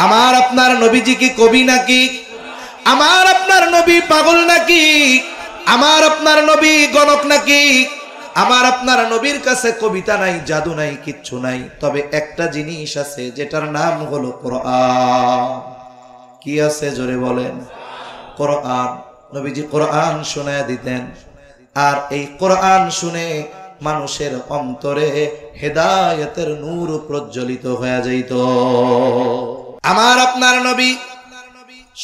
আমার আপনার নবীজি কি কবি নাকি? আমার আপনার নবী পাগল নাকি? আমার আপনার নবী গণক নাকি? আমার আপনার নবীর কাছে কবিতা নাই, জাদু নাই, কিচ্ছু নাই। তবে একটা জিনিস আছে যেটার নাম হলো কোরআন। কি আছে জোরে বলেন? কোরআন। নবীজি কোরআন শোনায় দিতেন, আর এই কোরআন শুনে মানুষের অন্তরে হেদায়েতের নূর প্রজ্বলিত হয়ে যাইত। আমার আপনার নবী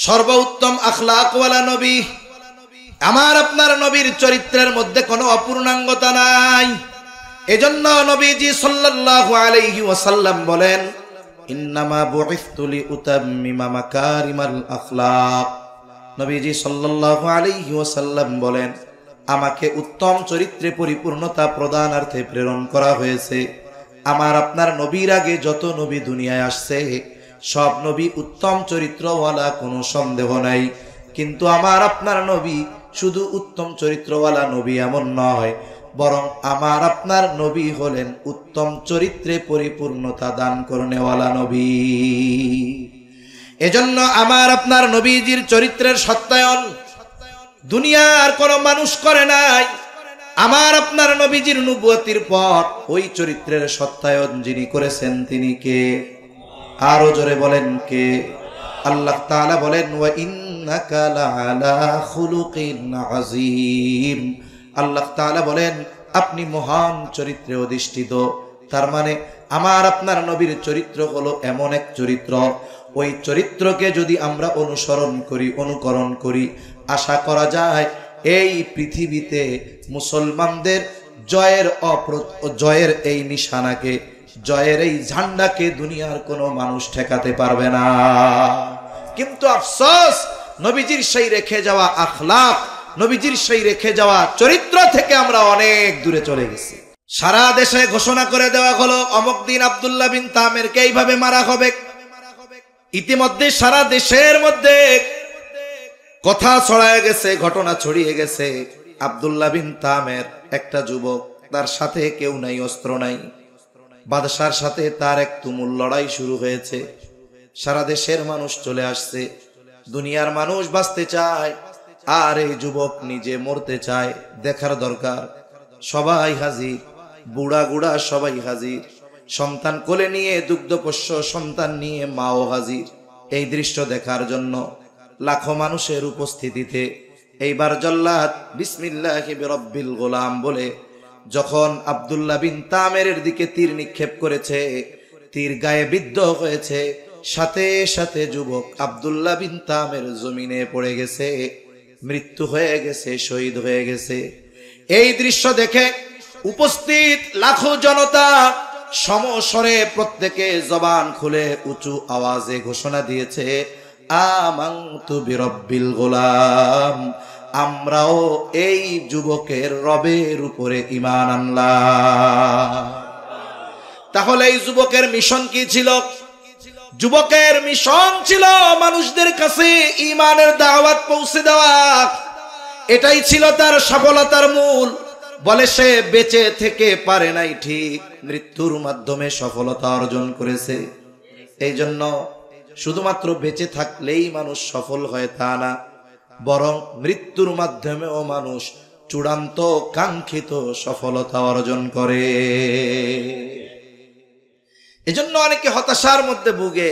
সর্বোত্তম আখলাকওয়ালা নবী। আমার আপনার নবীর চরিত্রের মধ্যে কোনো অপূর্ণাঙ্গতা নাই। এজন্য নবীজি সাল্লাল্লাহু আলাইহি ওয়াসাল্লাম বলেন, ইন্নামা বুইসতু লিউতাম্মিমা মাকারিমাল আখলাক। নবীজি সাল্লাল্লাহু আলাইহি ওয়াসাল্লাম বলেন, আমাকে উত্তম চরিত্রে পরিপূর্ণতা প্রদানার্থে প্রেরণ করা হয়েছে। আমার আপনার নবীর আগে যত নবী দুনিয়ায় আসছে সব নবী উত্তম চরিত্রওয়ালা, কোনো সন্দেহ নাই। কিন্তু আমার আপনার নবী শুধু উত্তম চরিত্রওয়ালা নবী এমন নয়, বরং আমার আপনার নবী হলেন উত্তম চরিত্রে পরিপূর্ণতা দান করনেওয়ালা নবী। এজন্য আমার আপনার নবীজির চরিত্রের সত্যায়ন দুনিয়ার কোন মানুষ করে নাই। আমার আপনার নবীজির নবুয়তির পর ওই চরিত্রের সত্যায়ন যিনি করেছেন তিনি কে? আরো জোরে বলেন কে? আল্লাহ তাআলা বলেন, ওয়া ইন্নাকা লাআলা খুলুকিন আযীম। আল্লাহ তাআলা বলেন, আপনি মহান চরিত্রে অধিষ্ঠিত। তার মানে আমার আপনার নবীর চরিত্র হলো এমন এক চরিত্র, ওই চরিত্রকে যদি আমরা অনুসরণ করি, অনুকরণ করি, আশা করা যায় এই পৃথিবীতে মুসলমানদের জয়ের এই নিশানাকে, জয়ের এই ঝান্ডাকে দুনিয়ার কোনো মানুষ ঠেকাতে পারবে না। কিন্তু আফসোস, নবীজির সেই রেখে যাওয়া আখলাক, নবীজির সেই রেখে যাওয়া চরিত্র থেকে আমরা অনেক দূরে চলে গেছি। সারা দেশে ঘোষণা করে দেওয়া হলো অমুক দিন আব্দুল্লাহ বিন তামেরকে এইভাবে মারা হবে। ইতিমধ্যে সারা দেশের মধ্যে কথা ছড়ায় গেছে, ঘটনা ছড়িয়ে গেছে। আব্দুল্লাহ বিন তামের একটা যুবক, তার সাথে কেউ নাই, অস্ত্র নাই। বাদশার সাথে তার এক তুমুল লড়াই শুরু হয়েছে। সারা দেশের মানুষ চলে আসছে, দুনিয়ার মানুষ বাঁচতে চায়, আর এই যুবক নিজে মরতে চায়। দেখার দরকার। সবাই হাজির, বুড়া গুড়া সবাই হাজির, সন্তান কোলে নিয়ে, দুগ্ধপোষ্য সন্তান নিয়ে মাও হাজির। এই দৃশ্য দেখার জন্য লাখো মানুষের উপস্থিতিতে এইবার জল্লাদ বিসমিল্লাহি বিরব্বিল গোলাম বলে যখন আব্দুল্লাহ বিন তামেরের দিকে তীর নিক্ষেপ করেছে, তীর গায়ে বিদ্ধ হয়েছে, সাথে সাথে যুবক আব্দুল্লাহ বিন তামের জমিনে পড়ে গেছে, মৃত্যু হয়ে গেছে, শহীদ হয়ে গেছে। এই দৃশ্য দেখে উপস্থিত লাখো জনতা সমস্বরে প্রত্যেকে জবান খুলে উঁচু আওয়াজে ঘোষণা দিয়েছে, আমানতু বিরব্বিল গোলাম। আমরাও এই যুবকের রবের উপরে ঈমান আনলাম। তাহলে এই যুবকের মিশন কি ছিল? যুবকের মিশন ছিল মানুষদের কাছে ঈমানের দাওয়াত পৌঁছে দেওয়া। এটাই ছিল তার সফলতার মূল। বলে সে বেঁচে থেকে পারে নাই ঠিক, মৃত্যুর মাধ্যমে সফলতা অর্জন করেছে। এই জন্য শুধুমাত্র বেঁচে থাকলেই মানুষ সফল হয় তা না, বরং মৃত্যুর মাধ্যমেও মানুষ চূড়ান্ত কাঙ্ক্ষিত সফলতা অর্জন করে। এজন্য অনেকে হতাশার মধ্যে ভুগে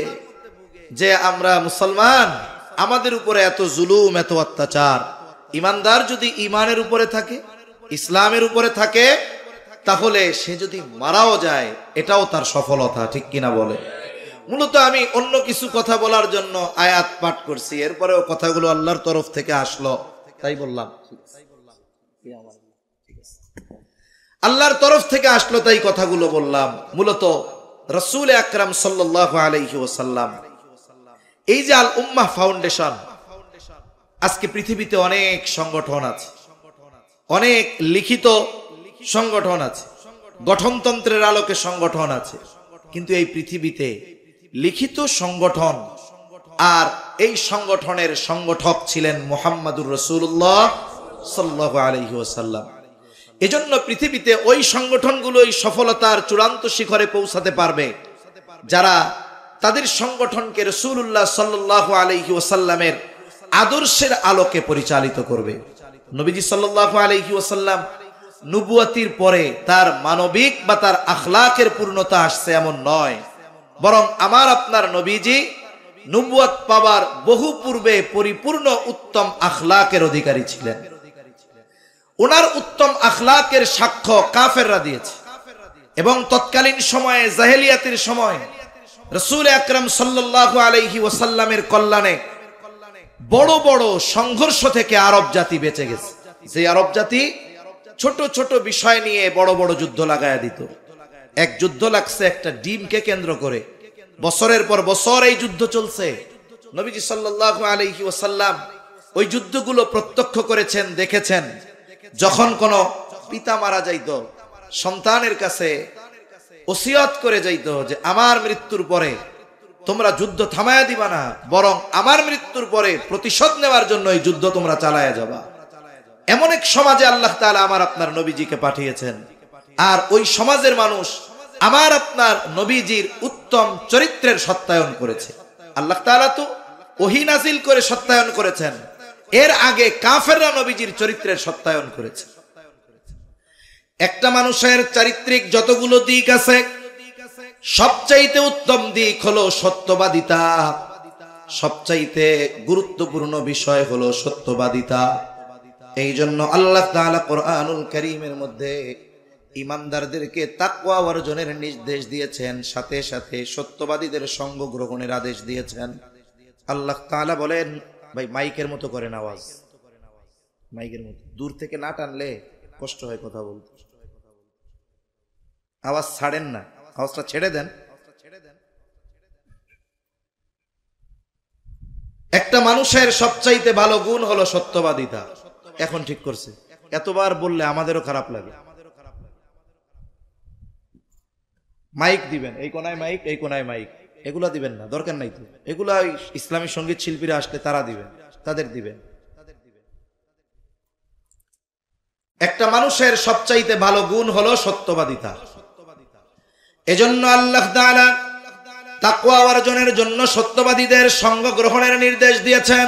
যে আমরা মুসলমান, আমাদের উপরে এত জুলুম, এত অত্যাচার। ইমানদার যদি ইমানের উপরে থাকে, ইসলামের উপরে থাকে, তাহলে সে যদি মারাও যায় এটাও তার সফলতা। ঠিক কিনা বলে? মূলত আমি অন্য কিছু কথা বলার জন্য আয়াত পাঠ করছি, এরপরেও কথাগুলো আল্লাহর তরফ থেকে আসলো তাই বললাম। আল্লাহর তরফ থেকে আসলো তাই কথাগুলো বললাম। মূলত রাসূল আকরাম সাল্লাল্লাহু আলাইহি ওয়াসাল্লাম, এই যে আল উম্মাহ ফাউন্ডেশন, আজকে পৃথিবীতে অনেক সংগঠন আছে, অনেক লিখিত সংগঠন আছে, গঠনতন্ত্রের আলোকে সংগঠন আছে, কিন্তু এই পৃথিবীতে লিখিত সংগঠন আর এই সংগঠনের সংগঠক ছিলেন মুহাম্মাদুর রাসূলুল্লাহ সাল্লাল্লাহু আলাইহি ওয়াসাল্লাম। এজন্য পৃথিবীতে ওই সংগঠনগুলোই সফলতার চূড়ান্ত শিখরে পৌঁছাতে পারবে যারা তাদের সংগঠনকে রাসূলুল্লাহ সাল্লাল্লাহু আলাইহি ওয়াসাল্লামের আদর্শের আলোকে পরিচালিত করবে। নবীজি সাল্লাল্লাহু আলাইহি ওয়াসাল্লাম নবুয়তির পরে তার মানবিক বা তার আখলাকের পূর্ণতা আসছে এমন নয়, বরং আমার আপনার নবীজি নবুয়ত পাবার বহু পূর্বে পরিপূর্ণ উত্তম আখলাকের অধিকারী ছিলেন। ওনার উত্তম আখলাকের সাক্ষ্য কাফেররা দিয়েছে এবং তৎকালীন সময়ে জাহেলিয়াতের সময় রাসূল আকরাম সাল্লাল্লাহু আলাইহি ওয়াসাল্লামের কল্যাণে বড় বড় সংঘর্ষ থেকে আরব জাতি বেঁচে গেছে। যে আরব জাতি ছোট ছোট বিষয় নিয়ে বড় বড় যুদ্ধ লাগায়া দিত। এক যুদ্ধ লাগছে একটা ডিমকে কেন্দ্র করে, বছরের পর বছর এই যুদ্ধ চলছে। নবীজি সাল্লাল্লাহু আলাইহি ওয়াসাল্লাম ওই যুদ্ধগুলো প্রত্যক্ষ করেছেন, দেখেছেন। যখন কোনো পিতা মারা যাইত, সন্তানের কাছে ওসিয়ত করে যাইত যে আমার মৃত্যুর পরে তোমরা যুদ্ধ থামায়া দিবা না, বরং আমার মৃত্যুর পরে প্রতিশোধ নেওয়ার জন্য এই যুদ্ধ তোমরা চালায়া যাবা। এমন এক সমাজে আল্লাহ তাআলা আমার আপনার নবীজিকে পাঠিয়েছেন, আর ওই সমাজের মানুষ আমার আপনার নবীজির উত্তম চরিত্রের সত্যায়ন করেছে। আল্লাহ তাআলা তো ওহী নাজিল করে সত্যায়ন করেছেন, এর আগে কাফেররা নবীজির চরিত্রের সত্যায়ন করেছে। একটা মানুষের চারিত্রিক যতগুলো দিক আছে, সবচাইতে উত্তম দিক হলো সত্যবাদিতা। সবচাইতে গুরুত্বপূর্ণ বিষয় হলো সত্যবাদিতা। এই জন্য আল্লাহ তাআলা কোরআনুল কারীমের মধ্যে ইমানদারদেরকে তাকওয়া অর্জনের নির্দেশ দিয়েছেন, সাথে সাথে সত্যবাদীদের সঙ্গ গ্রহণের আদেশ দিয়েছেন। আল্লাহ তাআলা বলেন, ভাই মাইকের মতো করেন আওয়াজ, মাইকের মতো দূর থেকে না টানলে কষ্ট হয় কথা বলতে। আওয়াজ ছাড়েন না, আওয়াজটা ছেড়ে দেন। একটা মানুষের সবচাইতে ভালো গুণ হলো সত্যবাদিতা। এখন ঠিক করছে, এতবার বললে আমাদেরও খারাপ লাগে। মাইক দিবেন, এই কোনায় মাইক, এই কোনায় মাইক, এগুলা দিবেন না, দরকার নাই তো। এগুলা ইসলামী সঙ্গীত শিল্পীরা আসলে তারা দিবেন, তাদের দিবেন। একটা মানুষের সবচাইতে ভালো গুণ হলো সত্যবাদিতা। এজন্য আল্লাহ তাআলা তাকওয়া অর্জনের জন্য সত্যবাদীদের সঙ্গ গ্রহণের নির্দেশ দিয়েছেন।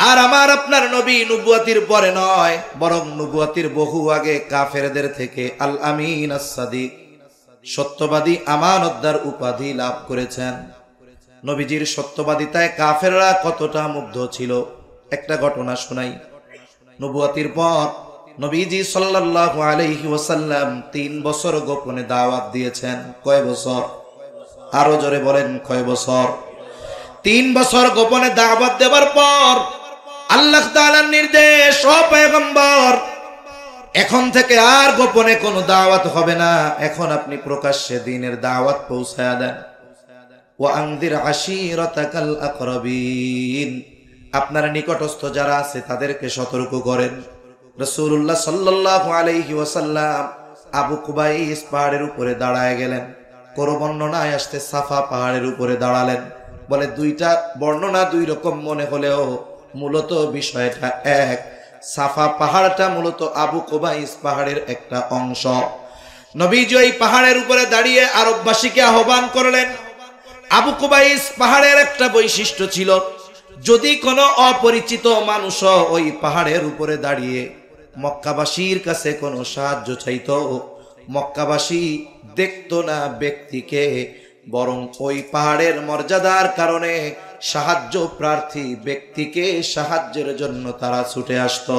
আর আমার আপনার নবী নবুয়তির পরে নয়, বরং নবুয়তির বহু আগে কাফেরদের থেকে আল আমিন আস-সাদিক, সত্যবাদী আমানতদার উপাধি লাভ করেছেন। নবীজির সত্যবাদিতায় কাফেররা কতটা মুগ্ধ ছিল একটা ঘটনা শোনাই। নবুয়তির পর নবীজি সাল্লাল্লাহু আলাইহি ওয়াসাল্লাম 3 বছর গোপনে দাওয়াত দিয়েছেন। কয় বছর? আরো জোরে বলেন, কয় বছর? 3 বছর গোপনে দাওয়াত দেওয়ার পর আল্লাহ তাআলার নির্দেশ, ও পয়গম্বর, এখন থেকে আর গোপনে কোনো দাওয়াত হবে না, এখন আপনি প্রকাশ্যে দ্বীনের দাওয়াত পৌঁছায়া দেন। ওয়া আনদির আশীরাতাকাল আকরাবিন, আপনার নিকটস্থ যারা আছে তাদেরকে সতর্ক করেন। রাসূলুল্লাহ সাল্লাল্লাহু আলাইহি ওয়াসাল্লাম আবু কুবাইস পাহাড়ের উপরে দাঁড়ায় গেলেন। কোন বর্ণনায় আসতে সাফা পাহাড়ের উপরে দাঁড়ালেন। বলে দুইটা বর্ণনা দুই রকম মনে হলেও মূলত বিষয়টা এক। সাফা পাহাড়টা মূলত আবু কুবাইস পাহাড়ের একটা অংশ। নবীজি ওই পাহাড়ের উপরে দাঁড়িয়ে আরববাসীকে আহ্বান করলেন। আবু কুবাইস পাহাড়ের একটা বৈশিষ্ট্য ছিল, যদি কোনো অপরিচিত মানুষ ওই পাহাড়ের উপরে দাঁড়িয়ে মক্কাবাসীর কাছে কোনো সাহায্য চাইতো, মক্কাবাসী দেখতো না ব্যক্তিকে, বরং ওই পাহাড়ের মর্যাদার কারণে সাহায্য প্রার্থী ব্যক্তিকে সাহায্যের জন্য তারা ছুটে আসতো।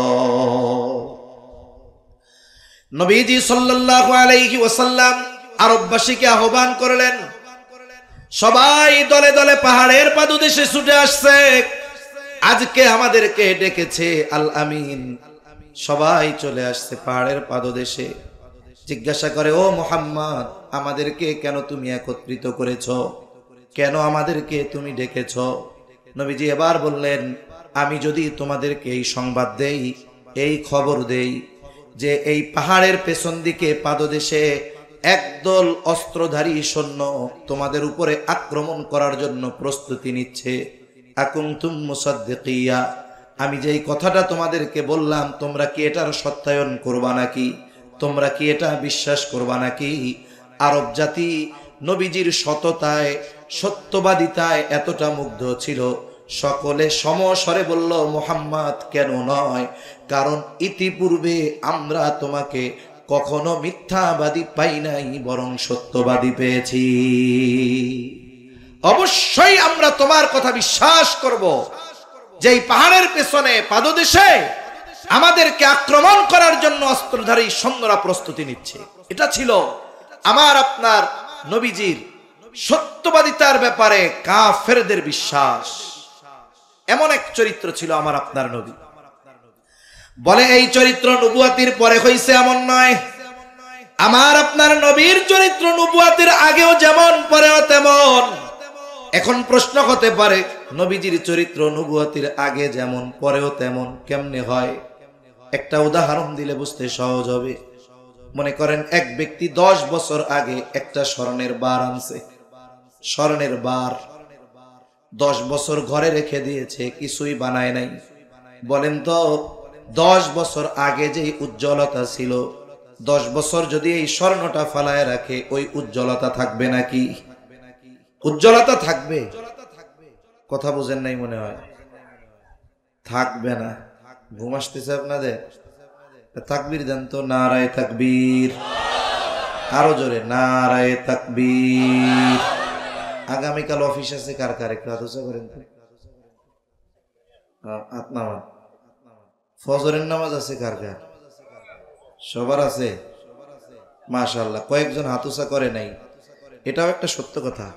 নবীজি সাল্লাল্লাহু আলাইহি ওয়াসাল্লাম আরববাসীকে আহ্বান করলেন। সবাই দলে দলে পাহাড়ের পাদদেশে ছুটে আসছে। আজকে আমাদেরকে ডেকেছে আল আমিন। সবাই চলে আসছে পাহাড়ের পাদদেশে। জিজ্ঞাসা করে, ও মুহাম্মদ, আমাদেরকে কেন তুমি একত্রিত করেছ? কেন আমাদেরকে তুমি ডেকেছ? নবীজি এবার বললেন, আমি যদি তোমাদেরকে এই সংবাদ দেই, এই খবর দেই যে এই পাহাড়ের পেছন দিকে পাদদেশে একদল অস্ত্রধারী সৈন্য তোমাদের উপরে আক্রমণ করার জন্য প্রস্তুতি নিচ্ছে, আকুনতুম মুসাদ্দিকিয়া, আমি যেই কথাটা তোমাদেরকে বললাম তোমরা কি এটার সত্যায়ন করবা নাকি? তোমরা কি এটা বিশ্বাস করবা নাকি? আরব জাতি নবীজির সততায়, সত্যবাদিতায় এতটা মুগ্ধ ছিল, সকলে সমস্বরে বলল, মুহাম্মদ কেন নয়, কারণ ইতিপূর্বে আমরা তোমাকে কখনো মিথ্যাবাদী পাই নাই, বরং সত্যবাদী পেয়েছি। অবশ্যই আমরা তোমার কথা বিশ্বাস করব যে এই পাহাড়ের পেছনে পাদদেশে আমাদেরকে আক্রমণ করার জন্য অস্ত্রধারী সৈন্যরা প্রস্তুতি নিচ্ছে। এটা ছিল আমার আপনার নবীজির সত্যবাদিতার ব্যাপারে কাফেরদের বিশ্বাস। এমন এক চরিত্র ছিল আমার আপনার নবী। বলে এই চরিত্র নবুয়াতির পরে হইছে এমন নয়, আমার আপনার নবীর চরিত্র নবুয়াতির আগেও যেমন পরেও তেমন। এখন প্রশ্ন হতে পারে, নবীজির চরিত্র নবুয়াতির আগে যেমন পরেও তেমন কেমনে হয়? একটা উদাহরণ দিলে বুঝতে সহজ হবে। মনে করেন এক ব্যক্তি 10 বছর আগে একটা স্বর্ণের বার আনছে, স্বর্ণের বার 10 বছর ঘরে রেখে দিয়েছে, কিছুই বানায় নাই। বলেন তো 10 বছর আগে যে উজ্জ্বলতা ছিল, 10 বছর যদি এই স্বর্ণটা ফালায় রাখে, ওই উজ্জ্বলতা থাকবে নাকি? উজ্জ্বলতা থাকবে? কথা বুঝেন নাই মনে হয়। থাকবে না। ঘুম আসতেছে আপনাদের? তাকবীর দেন তো, নারায়ে তাকবীর। আরো জোরে, নারায়ে তাকবীর। আগামীকাল অফিস আছে কার কার? একটু হাত উঁচা করেন তো। নামাজ, ফজরের নামাজ আছে কার কার? সবার আছে, মাশাআল্লাহ। কয়েকজন হাত উঁচা করে নাই, এটাও একটা সত্য কথা।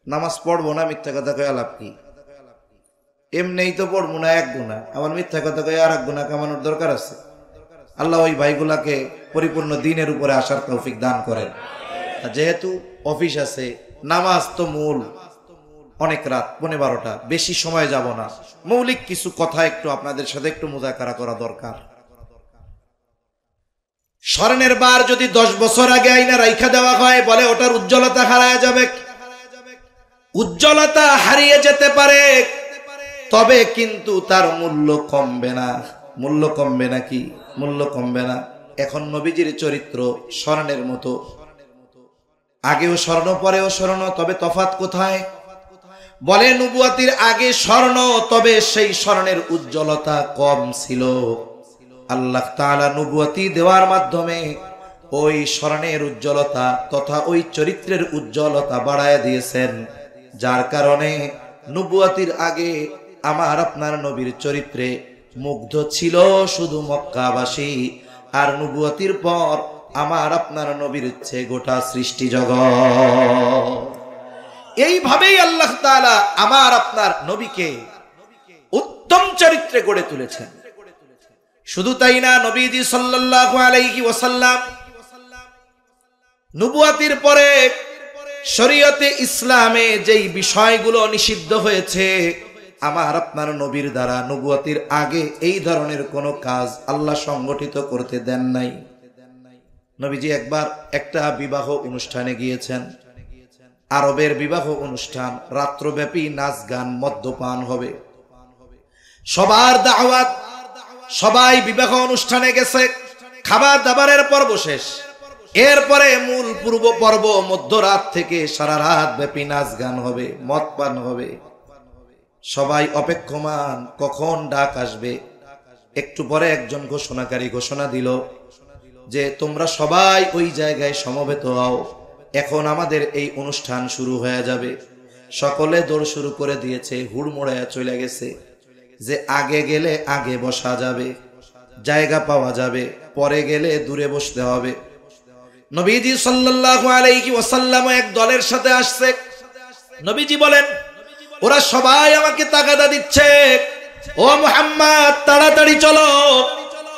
নামাজ পড়বো না, মিথ্যা কথা কয়ে লাভ কি? এমনিই তো পড়বো না, এক গুনাহ, আবার মিথ্যা কথা কয়ে আর এক গুনাহ কামানোর দরকার আছে? আল্লাহ ওই ভাইগুলাকে পরিপূর্ণ দ্বীনের উপরে আসার তৌফিক দান করেন। যেহেতু অফিস আছে, নামাজ তো মূল, অনেক রাত 12টা, বেশি সময় যাব না। মৌলিক কিছু কথা একটু আপনাদের সাথে একটু মুযাকারা করা দরকার। স্বর্ণের বার যদি 10 বছর আগে আইনা রাইখা দেওয়া হয়, বলে ওটার উজ্জ্বলতা হারায় যাবে। উজ্জ্বলতা হারিয়ে যেতে পারে, তবে কিন্তু তার মূল্য কমবে না। মূল্য কমবে নাকি? মূল্য কমবে না। এখন নবীজির চরিত্র স্বর্ণের মতো, আগেও স্বর্ণ পরেও স্বর্ণ, তবে তফাৎ কোথায়? বলে নবুয়াতির আগে স্বর্ণ, তবে সেই স্বর্ণের উজ্জ্বলতা কম ছিল। আল্লাহ তাআলা নবুয়াতি দেওয়ার মাধ্যমে ওই স্বর্ণের উজ্জ্বলতা তথা ওই চরিত্রের উজ্জ্বলতা বাড়ায় দিয়েছেন, যার কারণে নবুয়াতির আগে আমার আপনার নবীর চরিত্রে মুগ্ধ ছিল শুধু মক্কাবাসী, আর নবুয়াতির পর আমার আপনার নবীর হচ্ছে গোটা সৃষ্টি জগৎ। এইভাবেই আল্লাহ তাআলা আমার আপনার নবীকে উত্তম চরিত্রে গড়ে তুলেছেন। শুধু তাই না, নবীজি সাল্লাল্লাহু আলাইহি ওয়াসাল্লাম নবুয়াতির পরে শরীয়তে ইসলামে যেই বিষয়গুলো নিষিদ্ধ হয়েছে, আমার আপনার নবীর দ্বারা নবুয়াতির আগে এই ধরনের কোনো কাজ আল্লাহ সংগঠিত করতে দেন নাই। নবীজি একবার একটা বিবাহ অনুষ্ঠানে গিয়েছেন, আরবের বিবাহ অনুষ্ঠান, রাত্রব্যাপী নাচ গান মদ্যপান হবে, সবার দাওয়াত, সবাই বিবাহ অনুষ্ঠানে গেছে, খাবার দাবারের পর্ব শেষ, এরপরে মূল পূর্ব পর্ব, মধ্যরাত থেকে সারা রাত ব্যাপী নাচ গান হবে, মদ পান হবে। সবাই অপেক্ষমান কখন ডাক আসবে। একটু পরে একজন ঘোষণাকারী ঘোষণা দিল যে তোমরা সবাই ওই জায়গায় সমবেত হও, এখন আমাদের এই অনুষ্ঠান শুরু হয়ে যাবে। সকলে দৌড় শুরু করে দিয়েছে, হুড়মুড়ায়া চলে গেছে যে আগে গেলে আগে বসা যাবে, জায়গা পাওয়া যাবে, পরে গেলে দূরে বসতে হবে। নবীজি সাল্লাল্লাহু আলাইহি ওয়াসাল্লাম এক দলের সাথে আসছে। নবীজি বলেন, ওরা সবাই আমাকে তাগাদা দিচ্ছে, ও মুহাম্মদ তাড়াতাড়ি চলো,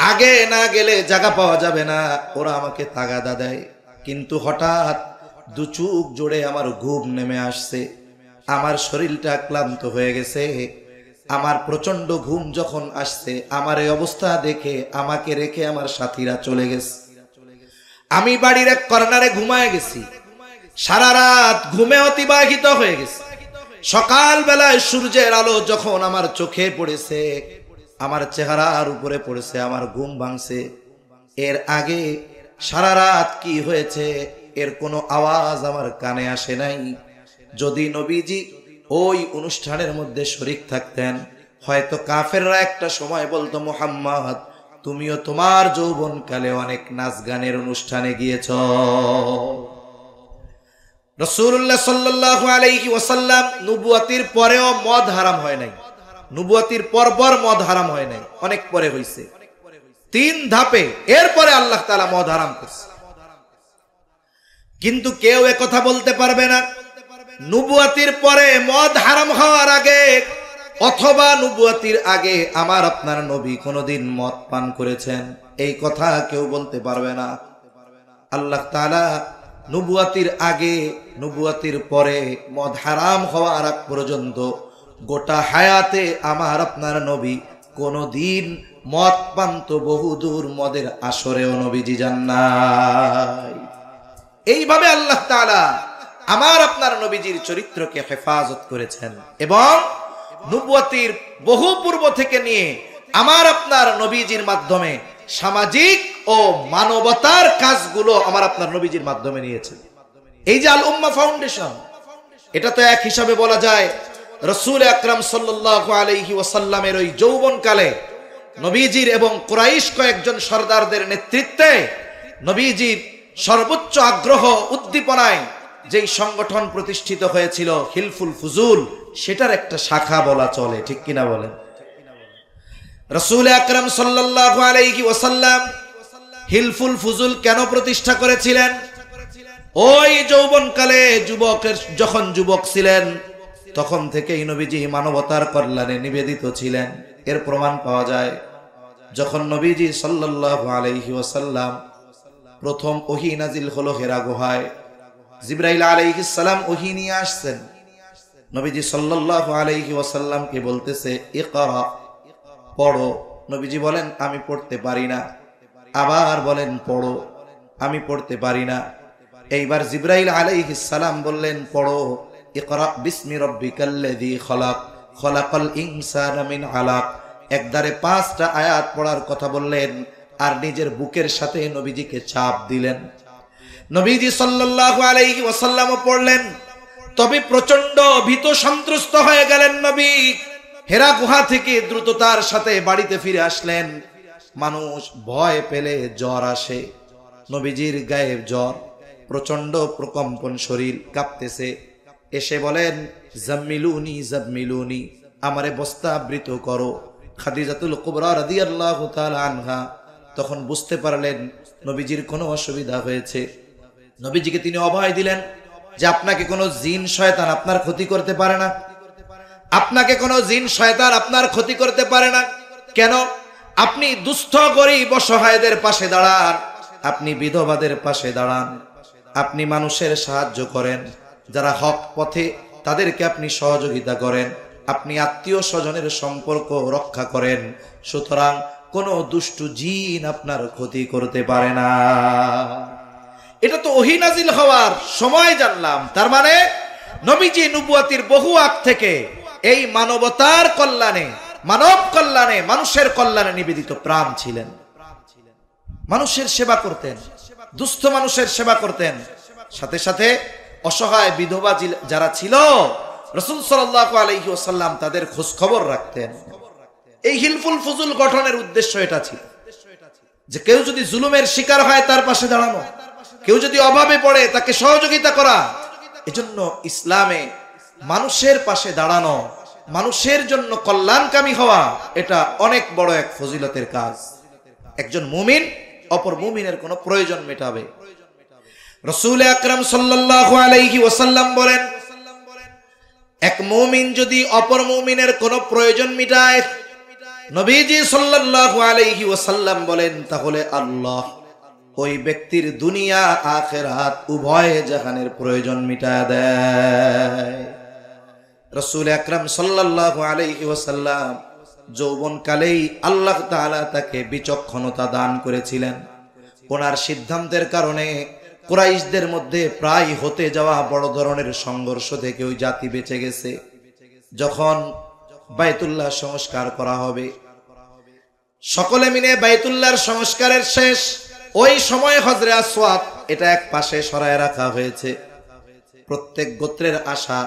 আগে না গেলে জায়গা পাওয়া যাবে না। ওরা আমাকে তাগাদা দেয়, কিন্তু হঠাৎ দু চোখ জোড়ে আমার ঘুম নেমে আসছে, আমার শরীরটা ক্লান্ত হয়ে গেছে। আমার প্রচন্ড ঘুম যখন আসছে, আমার এই অবস্থা দেখে আমাকে রেখে আমার সাথীরা চলে গেছে। আমি বাড়ির এক কর্নারে ঘুমায় গেছি, সারা রাত ঘুমে অতিবাহিত হয়ে গেছে। সকাল বেলায় সূর্যের আলো যখন আমার চোখে পড়েছে, আমার চেহারার উপরে পড়েছে, আমার ঘুম ভাঙছে। এর আগে সারা রাত কি হয়েছে এর কোনো আওয়াজ আমার কানে আসে নাই। যদি নবীজি ওই অনুষ্ঠানের মধ্যে শরীক থাকতেন, হয়তো কাফেররা একটা সময় বলতো, মুহাম্মদ তুমিও তোমার যৌবনকালে অনেক নাচ গানের অনুষ্ঠানে গিয়েছ। রাসূলুল্লাহ সাল্লাল্লাহু আলাইহি ওয়াসাল্লাম নবুয়তির পরেও মদ হারাম হয় নাই, নবুয়তির পরপর মদ হারাম হয় নাই, অনেক পরে হইছে, 3 ধাপে, এরপরে আল্লাহ তাআলা মদ হারাম করছে। কিন্তু কেউ একথা বলতে পারবে না নবুয়তির পরে মদ হারাম হওয়ার আগে অথবা নবুয়তির আগে আমার আপনার নবী কোনদিন মদ পান করেছেন, এই কথা কেউ বলতে পারবে না। আল্লাহ তাআলা নবুয়তির আগে নবুয়তির পরে মদ হারাম হওয়ার আগ পর্যন্ত গোটা হায়াতে আমার আপনার নবী কোনদিন মদ পান তো বহুদূর, মদের আসরেও নবীজি যান নাই। এইভাবে আল্লাহ তাআলা আমার আপনার নবীজির চরিত্রকে হেফাজত করেছেন এবং নবুয়তির বহু পূর্ব থেকে নিয়ে আমার আপনার নবীজির মাধ্যমে সামাজিক ও মানবতার কাজগুলো আমার আপনার নবীজির মাধ্যমে নিয়েছেন। এই যে আল উম্মাহ ফাউন্ডেশন, এটা তো এক হিসাবে বলা যায় রাসূল আকরাম সাল্লাল্লাহু আলাইহি ওয়াসাল্লামের ওই যৌবনকালে নবীজির এবং কুরাইশ কয়েকজন সরদারদের নেতৃত্বে নবীজির সর্বোচ্চ আগ্রহ উদ্দীপনায় যেই সংগঠন প্রতিষ্ঠিত হয়েছিল হিলফুল ফুজুল, সেটার একটা শাখা বলা চলে, ঠিক কিনা বলেন? রাসূল আকরাম সাল্লাল্লাহু আলাইহি ওয়াসাল্লাম হিলফুল ফুজুল কেন প্রতিষ্ঠা করেছিলেন? ওই যৌবনকালে যখন যুবক ছিলেন তখন থেকেই নবীজি মানবতার কল্যাণে নিবেদিত ছিলেন। এর প্রমাণ পাওয়া যায় যখন নবীজি সাল্লাল্লাহু আলাইহি ওয়াসাল্লাম প্রথম ওহী নাজিল হলো হেরা গুহায়, জিবরাইল আলাইহিস সালাম ওহী নিয়ে আসছেন, নবীজি সাল্লাল্লাহু আলাইহি ওয়াসাল্লামকে বলতেছে ইকরা, পড়ো। নবীজি বলেন আমি পড়তে পারি না। আবার বলেন পড়ো, আমি পড়তে পারি না। এইবার জিবরাইল আলাইহিস সালাম বললেন পড়ো, ইকরা বিসমি রাব্বিকাল্লাযী খলাক, খলাকাল ইনসানা মিন আলাক। একদারে 5টা আয়াত পড়ার কথা বললেন আর নিজের বুকের সাথে নবীজিকে চাপ দিলেন। নবীজি সাল্লাল্লাহু আলাইহি ওয়াসাল্লাম পড়লেন, তবে প্রচন্ড ভীত সন্ত্রস্ত হয়ে গেলেন নবী। হেরা গুহা থেকে দ্রুততার সাথে বাড়িতে ফিরে আসলেন। মানুষ ভয় পেলে জ্বর আসে, নবীজির গায়ে জ্বর, প্রচন্ড প্রকম্পন, শরীর কাঁপতেছে। এসে বলেন জাম্মিলুনি জাম্মিলুনি, আমারে বস্ত্রাবৃত করো। খাদিজাতুল কুবরা রাদিয়াল্লাহু তাআলা আনহা তখন বুঝতে পারলেন নবীজির কোনো অসুবিধা হয়েছে। নবীজিকে তিনি অভয় দিলেন যে আপনাকে কোনো জিন শয়তান আপনার ক্ষতি করতে পারে না, আপনাকে কোনো জিন শয়তান আপনার ক্ষতি করতে পারে না। কেন? আপনি দুস্থ গরীব অসহায়দের পাশে দাঁড়ান, আপনি বিধবাদের পাশে দাঁড়ান, আপনি মানুষের সাহায্য করেন, যারা হক পথে তাদেরকে আপনি সহযোগিতা করেন, আপনি আত্মীয় স্বজনের সম্পর্ক রক্ষা করেন। সুতরাং কোনো দুষ্টু জিন আপনার ক্ষতি করতে পারে না। এটা তো ওহী নাজিল হওয়ার সময় জানলাম। তার মানে নবীজি নবুয়তির বহু আগ থেকে এই মানবতার কল্যাণে, মানব কল্যাণে, মানুষের কল্যাণে নিবেদিত প্রাণ ছিলেন। মানুষের সেবা করতেন, দুস্থ মানুষের সেবা করতেন, সাথে সাথে অসহায় বিধবা যারা ছিল রাসূল সাল্লাল্লাহু আলাইহি ওয়াসাল্লাম তাদের খোঁজ খবর রাখতেন। এই হিলফুল ফুজুল গঠনের উদ্দেশ্য এটা ছিল যে কেউ যদি জুলুমের শিকার হয় তার পাশে দাঁড়ানো, কেউ যদি অভাবে পড়ে তাকে সহযোগিতা করা। এজন্য ইসলামে মানুষের পাশে দাঁড়ানো, মানুষের জন্য কল্যাণকামী হওয়া, এটা অনেক বড় এক ফজিলতের কাজ। একজন মুমিন অপর মুমিনের কোনো প্রয়োজন মেটাবে। রাসূল আকরাম সাল্লাল্লাহু আলাইহি ওয়াসাল্লাম বলেন, এক মুমিন যদি অপর মুমিনের কোনো প্রয়োজন মিটায়, নবীজি সাল্লাল্লাহু আলাইহি ওয়াসাল্লাম বলেন, তাহলে আল্লাহ ওই ব্যক্তির দুনিয়া আখিরাত উভয় জাহানের প্রয়োজন মিটায় দেয়। রাসূল আকরাম সাল্লাল্লাহু আলাইহি ওয়াসাল্লাম যৌবনকালেই আল্লাহ তাআলা তাকে বিচক্ষণতা দান করেছিলেন। ওনার সিদ্ধান্তের কারণে কুরাইশদের মধ্যে প্রায় হতে যাওয়া বড় ধরনের সংঘর্ষ থেকে ওই জাতি বেঁচে গেছে। যখন বাইতুল্লাহ সংস্কার করা হবে, সকলে মিলে বাইতুল্লাহর সংস্কারের শেষ, ওই সময় হজরে আসওয়াদ এটা এক পাশে সরায় রাখা হয়েছে। প্রত্যেক গোত্রের আশা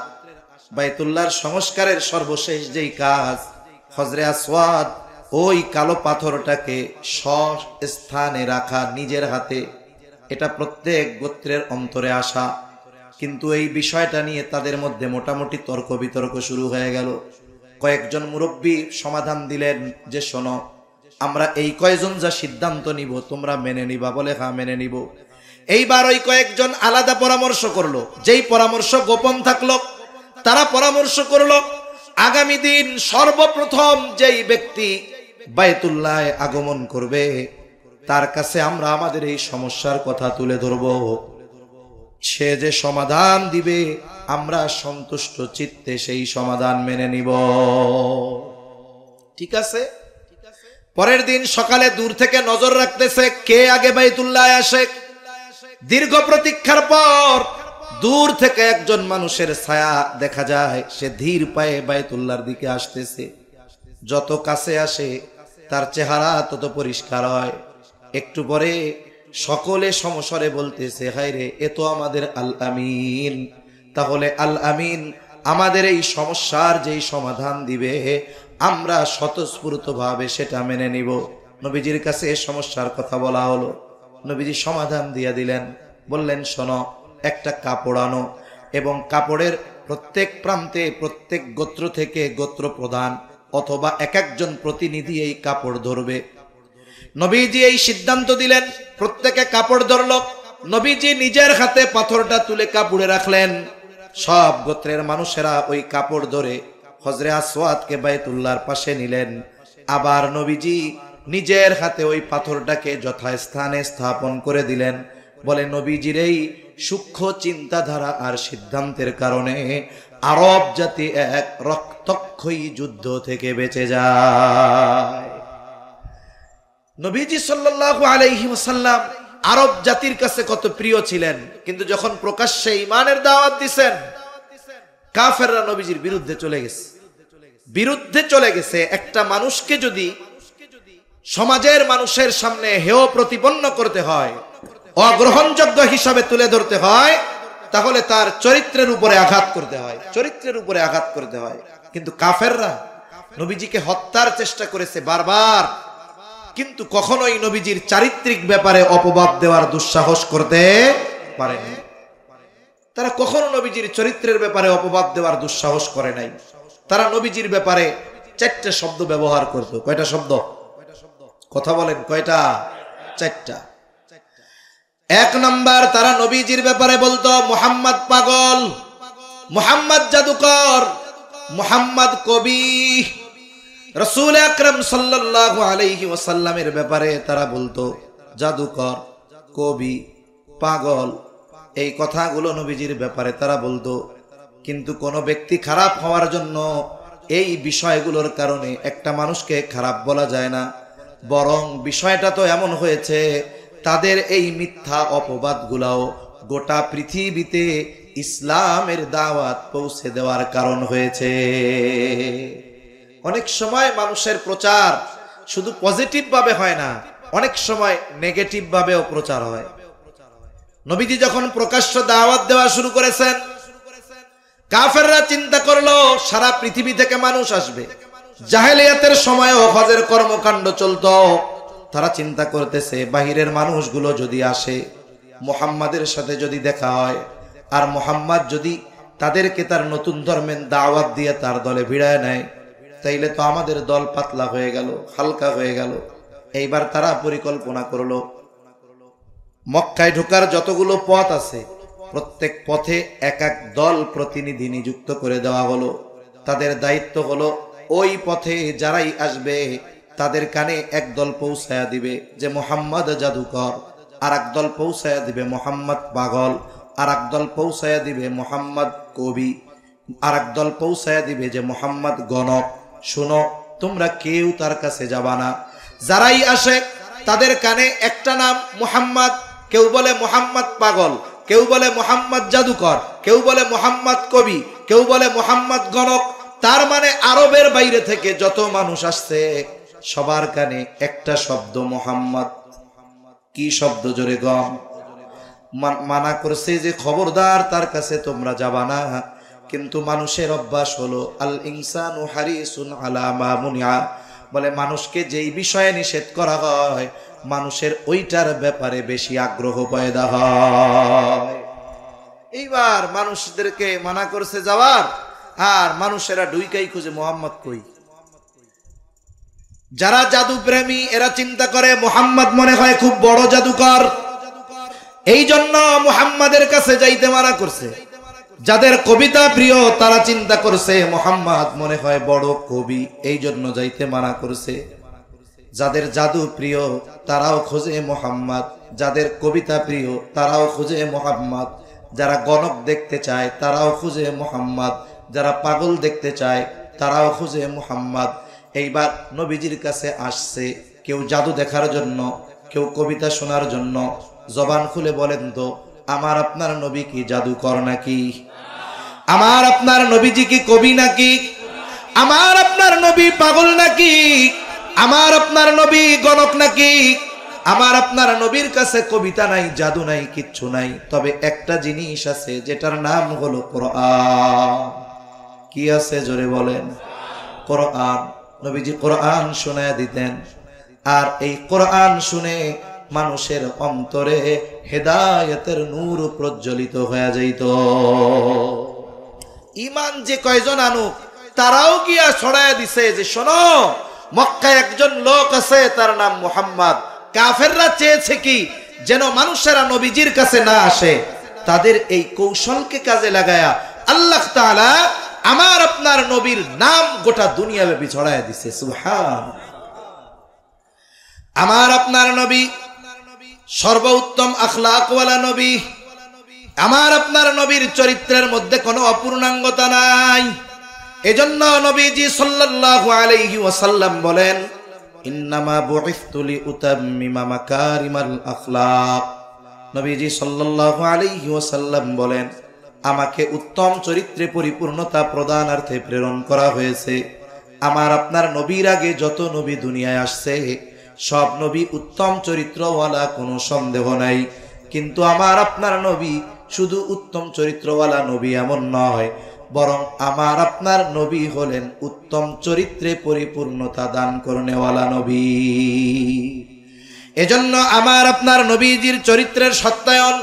বাইতুল্লাহর সংস্কারের সর্বশেষ যেই কাজ হজরে আসওয়াদ ওই কালো পাথরটাকে স্থানে রাখা নিজের হাতে, এটা প্রত্যেক গোত্রের অন্তরে আসা। কিন্তু এই বিষয়টা নিয়ে তাদের মধ্যে মোটামুটি তর্ক বিতর্ক শুরু হয়ে গেল। কয়েকজন মুরব্বী সমাধান দিলেন যে শোনো, আমরা এই কয়জন যা সিদ্ধান্ত নিব তোমরা মেনে নিবা? বলে হ্যাঁ মেনে নিব। এইবার ওই কয়েকজন আলাদা পরামর্শ করলো, যেই পরামর্শ গোপন থাকলো তারা পরামর্শ করলো আগামী দিন সর্বপ্রথম যেই ব্যক্তি বাইতুল্লাহ আগমন করবে তার কাছে আমরা আমাদের এই সমস্যার কথা তুলে ধরব, সে যে সমাধান দিবে আমরা সন্তুষ্ট চিত্তে সেই সমাধান মেনে নিব। ঠিক আছে। পরের দিন সকালে দূর থেকে নজর রাখতেছে কে আগে বাইতুল্লাহ আসে। দীর্ঘ প্রতীক্ষার পর দূর থেকে একজন মানুষের ছায়া দেখা যায়, সে ধীর পায়ে বাইতুল্লাহর দিকে আসতেছে। যত কাছে আসে তার চেহারা তত পরিষ্কার হয়। একটু পরে সকলে সমস্বরে বলতেছে হায় রে, এ তো আমাদের আল আমিন। তাহলে আল আমিন আমাদের এই সমস্যার যেই সমাধান দিবে আমরা স্বতঃস্ফূর্তভাবে সেটা মেনে নিব। নবীজির কাছে এই সমস্যার কথা বলা হলো, নবীজি সমাধান দিয়ে দিলেন। বললেন শোনো, একটা কাপড় আনো এবং কাপড়ের প্রত্যেক প্রান্তে প্রত্যেক গোত্র থেকে গোত্র প্রধান অথবা এক একজন প্রতিনিধি এই কাপড় ধরবে। নবীজি এই সিদ্ধান্ত দিলেন, প্রত্যেকে কাপড় ধরল। নবীজি নিজের হাতে পাথরটা তুলে কাপড়ে রাখলেন। সব গোত্রের মানুষেরা ওই কাপড় ধরে হজরে আসওয়াদকে বাইতুল্লাহর পাশে নিলেন। আবার নবীজি নিজের হাতে ওই পাথরটাকে যথাস্থানে স্থাপন করে দিলেন। বলে নবীজির এই সূক্ষ্ম চিন্তাধারা আর সিদ্ধান্তের কারণে আরব জাতি এক রক্তক্ষয়ী যুদ্ধ থেকে বেঁচে যায়। নবীজি সাল্লাল্লাহু আলাইহি ওয়াসাল্লাম আরব জাতির কাছে কত প্রিয় ছিলেন, কিন্তু যখন প্রকাশ্যে ঈমানের দাওয়াত দিবেন কাফেররা নবীজির বিরুদ্ধে চলে গেছে। একটা মানুষকে যদি সমাজের মানুষের সামনে হেয় প্রতিপন্ন করতে হয়, অগ্রহণযোগ্য হিসাবে তুলে ধরতে হয়, তাহলে তার চরিত্রের উপরে আঘাত করতে হয়। কিন্তু কাফেররা নবীজিকে হত্যার চেষ্টা করেছে বারবার, কিন্তু কখনোই নবীজির চারিত্রিক ব্যাপারে অপবাদ দেওয়ার দুঃসাহস করতে পারেনি। তারা কখনো নবীজির চরিত্রের ব্যাপারে অপবাদ দেওয়ার দুঃসাহস করে নাই। তারা নবীজির ব্যাপারে 4টা শব্দ ব্যবহার করত। কয়টা শব্দ? কথা বলেন, কয়টা? 4টা। 1 নাম্বার, তারা নবীজির ব্যাপারে বলতো মুহাম্মদ পাগল, মুহাম্মদ জাদুকর, মুহাম্মদ কবি। রাসূল আকরাম সাল্লাল্লাহু আলাইহি ওয়াসাল্লামের ব্যাপারে তারা বলতো জাদুকর, কবি, পাগল। এই কথাগুলো নবীজির ব্যাপারে তারা বলতো। কিন্তু কোন ব্যক্তি খারাপ হওয়ার জন্য এই বিষয়গুলোর কারণে একটা মানুষকে খারাপ বলা যায় না। বরং বিষয়টা তো এমন হয়েছে, তাদের এই মিথ্যা অপবাদগুলাও গোটা পৃথিবীতে ইসলামের দাওয়াত পৌঁছে দেওয়ার কারণ হয়েছে। অনেক সময় মানুষের প্রচার শুধু পজিটিভ ভাবে হয় না, অনেক সময় নেগেটিভ ভাবেও প্রচার হয়। নবীজি যখন প্রকাশ্য দাওয়াত দেওয়া শুরু করেছেন, কাফেররা চিন্তা করলো সারা পৃথিবী থেকে মানুষ আসবে। জাহেলিয়াতের সময়ও হজের কর্মকাণ্ড চলতো। তারা চিন্তা করতেছে বাহিরের মানুষগুলো যদি আসে, মুহাম্মাদের সাথে যদি দেখা হয়, আর মুহাম্মদ যদি তাদেরকে তার নতুন ধর্মের দাওয়াত দিয়ে তার দলে ভিড়ায় নেয়, তাইলে তো আমাদের দল পাতলা হয়ে গেল, হালকা হয়ে গেল। এইবার তারা পরিকল্পনা করলো, মক্কায় ঢোকার যতগুলো পথ আছে প্রত্যেক পথে এক এক দল প্রতিনিধি নিযুক্ত করে দেওয়া হলো। তাদের দায়িত্ব হলো ওই পথে যারাই আসবে তাদের কানে এক দল পৌঁছায়া দিবে যে মুহাম্মদ জাদুকর, আর এক দল পৌঁছায়া দিবে মুহাম্মদ পাগল, আর এক দল পৌঁছায়া দিবে মুহাম্মদ কবি, আর এক দল পৌঁছায়া দিবে যে মুহাম্মদ গণক। শোনো, তোমরা কেউ তার কাছে যাবা না। যারাই আসে তাদের কানে একটা নাম মুহাম্মদ, কেউ বলে মুহাম্মদ পাগল, কেউ বলে মুহাম্মদ জাদুকর, কেউ বলে মুহাম্মদ কবি, কেউ বলে মুহাম্মদ গণক। তার মানে আরবের বাইরে থেকে যত মানুষ আসছে সবার কানে একটা শব্দ মুহাম্মদ। কি শব্দ? জোরে গম। মানা করছে যে খবরদার তার কাছে তোমরা যাবা না। কিন্তু মানুষের অভ্যাস হলো আল ইনসানু হারিসুন আলা মা মুনিয়া, বলে মানুষকে যেই বিষয়ে নিষেধ করা হয় মানুষের ওইটার ব্যাপারে বেশি আগ্রহ পয়দা হয়। এইবার মানুষদেরকে মানা করছে যাওয়ার, আর মানুষেরা ডুইকাই খুঁজে মোহাম্মদ কই। যারা জাদু প্রেমী এরা চিন্তা করে মুহাম্মদ মনে হয় খুব বড় জাদুকর, এই জন্য মুহাম্মাদের কাছে যাইতে মানা করছে। যাদের কবিতা প্রিয় তারা চিন্তা করছে মুহাম্মদ মনে হয় বড় কবি, এই জন্য যাইতে মানা করছে। যাদের জাদু প্রিয় তারাও খোঁজে মুহাম্মদ, যাদের কবিতা প্রিয় তারাও খুঁজে মুহাম্মদ, যারা গণক দেখতে চায় তারাও খুঁজে মুহাম্মদ, যারা পাগল দেখতে চায় তারাও খুঁজে মুহাম্মদ। এইবার নবীজির কাছে আসছে কেউ জাদু দেখার জন্য, কেউ কবিতা শোনার জন্য। জবান খুলে বলেন তো, আমার আপনার নবী কি জাদুকর নাকি? আমার আপনার নবীজি কি কবি নাকি? আমার আপনার নবী পাগল নাকি? আমার আপনার নবী গণক নাকি? আমার আপনার নবীর কাছে কবিতা নাই, জাদু নাই, কিচ্ছু নাই। তবে একটা জিনিস আছে যেটার নাম হলো কোরআন। কি আছে জোরে বলেন? কোরআন। নবীজি কোরআন শোনায় দিতেন, আর এই কোরআন শুনে মানুষের অন্তরে হেদায়েতের নূর প্রজ্বলিত হয়ে যাইত। ঈমান যে কয়জন আনুক তারাও গিয়া ছড়ায় দিছে যে শোনো, মক্কায় একজন লোক আছে তার নাম মুহাম্মদ। কাফেররা চেয়েছে কি যেন মানুষেরা নবীজির কাছে না আসে। তাদের এই কৌশলকে কাজে লাগায়া আল্লাহ তাআলা আমার আপনার নবীর নাম গোটা দুনিয়াব্যাপী ছড়ায় দিছে। সুবহান। আমার আপনার নবী সর্বোত্তম আখলাকওয়ালা নবী। আমার আপনার নবীর চরিত্রের মধ্যে কোনো অপূর্ণাঙ্গতা নাই। এজন্য নবীজি সাল্লাল্লাহু আলাইহি ওয়াসাল্লাম বলেন, ইন্নামা বুইসতু লিউতাম্মিমা মাকারিমাল আখলাক। নবীজি সাল্লাল্লাহু আলাইহি ওয়াসাল্লাম বলেন, আমাকে উত্তম চরিত্রে পরিপূর্ণতা প্রদানার্থে প্রেরণ করা হয়েছে। আমার আপনার নবীর আগে যত নবী দুনিয়ায় আসছে সব নবী উত্তম চরিত্রওয়ালা, কোনো সন্দেহ নাই। কিন্তু আমার আপনার নবী শুধু উত্তম চরিত্রওয়ালা নবী এমন নয়, বরং আমার আপনার নবী হলেন উত্তম চরিত্রে পরিপূর্ণতা দান করনেওয়ালা নবী। এজন্য আমার আপনার নবীজির চরিত্রের সত্যায়ন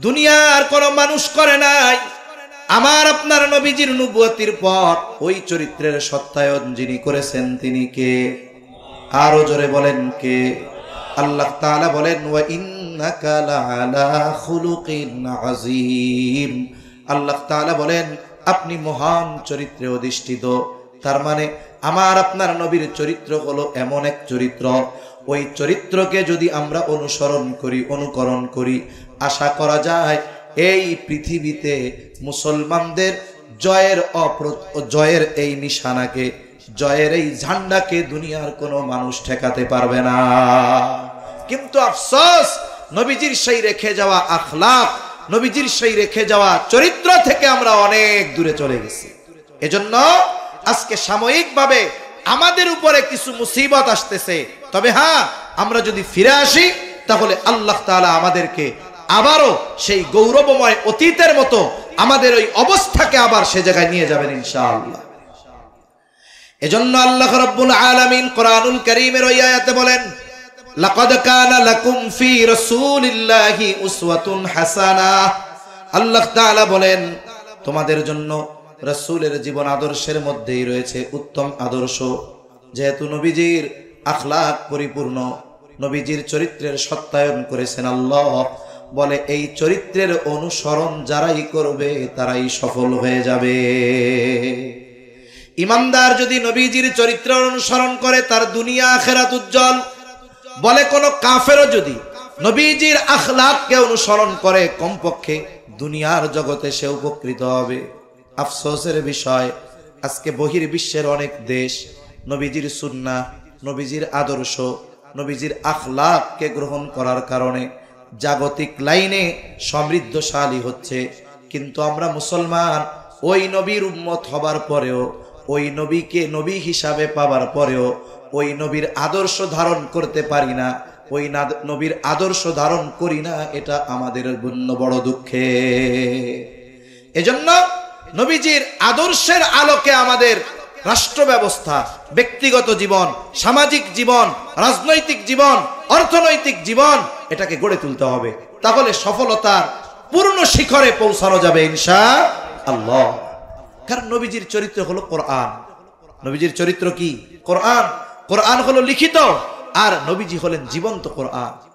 দুনিয়ার কোন মানুষ করে নাই। আমার আপনার নবীজির নবুয়তির পর ওই চরিত্রের সত্যায়ন যিনি করেছেন তিনি কে? আরো জোরে বলেন কে? আল্লাহ তাআলা বলেন, ওয়া ইন্নাকা লাআলা খুলুকিন আযীম। আল্লাহ তাআলা বলেন আপনি মহান চরিত্রে অধিষ্ঠিত। তার মানে আমার আপনার নবীর চরিত্র হলো এমন এক চরিত্র, ওই চরিত্রকে যদি আমরা অনুসরণ করি, অনুকরণ করি, আশা করা যায় এই পৃথিবীতে মুসলমানদের জয়ের এই নিশানাকে, জয়ের এই ঝান্ডাকে দুনিয়ার কোনো মানুষ ঠেকাতে পারবে না। কিন্তু আফসোস, নবীজির সেই রেখে যাওয়া আখলাক, নবীজির সেই রেখে যাওয়া চরিত্র থেকে আমরা অনেক দূরে চলে গেছি। এজন্য আজকে সাময়িকভাবে আমাদের উপরে কিছু মুসিবত আসতেছে, তবে হ্যাঁ, আমরা যদি ফিরে আসি তাহলে আল্লাহ তাআলা আমাদেরকে আবারও সেই গৌরবময় অতীতের মতো আমাদের ওই অবস্থাকে আবার সে জায়গায় নিয়ে যাবেন ইনশাআল্লাহ। এজন্য আল্লাহ রাব্বুল আলামিন কোরআনুল কারীমের ওই আয়াতে বলেন, লাকাদ কানা লাকুম ফি রাসূলিল্লাহি উসওয়াতুন হাসানাহ। আল্লাহ তাআলা বলেন তোমাদের জন্য রাসূলের জীবন আদর্শের মধ্যেই রয়েছে উত্তম আদর্শ। যেহেতু নবীজির আখলাক পরিপূর্ণ, নবীজির চরিত্রের সত্যায়ন করেছেন আল্লাহ, বলে এই চরিত্রের অনুসরণ যারাই করবে তারাই সফল হয়ে যাবে। ইমানদার যদি নবীজির চরিত্রের অনুসরণ করে তার দুনিয়া আখিরাত উজ্জ্বল। বলে কোন কাফেরও যদি নবীজির আখলাককে অনুসরণ করে কমপক্ষে দুনিয়ার জগতে সে উপকৃত হবে। আফসোসের বিষয়, আজকে বহির্বিশ্বের অনেক দেশ নবীজির সুন্নাহ, নবীজির আদর্শ, নবীজির আখলাককে গ্রহণ করার কারণে জাগতিক লাইনে সমৃদ্ধশালী হচ্ছে। কিন্তু আমরা মুসলমান ওই নবীর উম্মত হবার পরেও, ওই নবীকে নবী হিসাবে পাবার পরেও ওই নবীর আদর্শ ধারণ করতে পারি না। ওই নবীর আদর্শ ধারণ করি না, এটা আমাদের জন্য বড় দুঃখে। এজন্য নবীজির আদর্শের আলোকে আমাদের রাষ্ট্র ব্যবস্থা, ব্যক্তিগত জীবন, সামাজিক জীবন, রাজনৈতিক জীবন, অর্থনৈতিক জীবন এটাকে গড়ে তুলতে হবে। তাহলে সফলতার পূর্ণ শিখরে পৌঁছানো যাবে ইনশাআল্লাহ। কারণ নবীজির চরিত্র হলো কোরআন। নবীজির চরিত্র কি? কোরআন। কোরআন হলো লিখিত, আর নবীজি হলেন জীবন্ত কোরআন।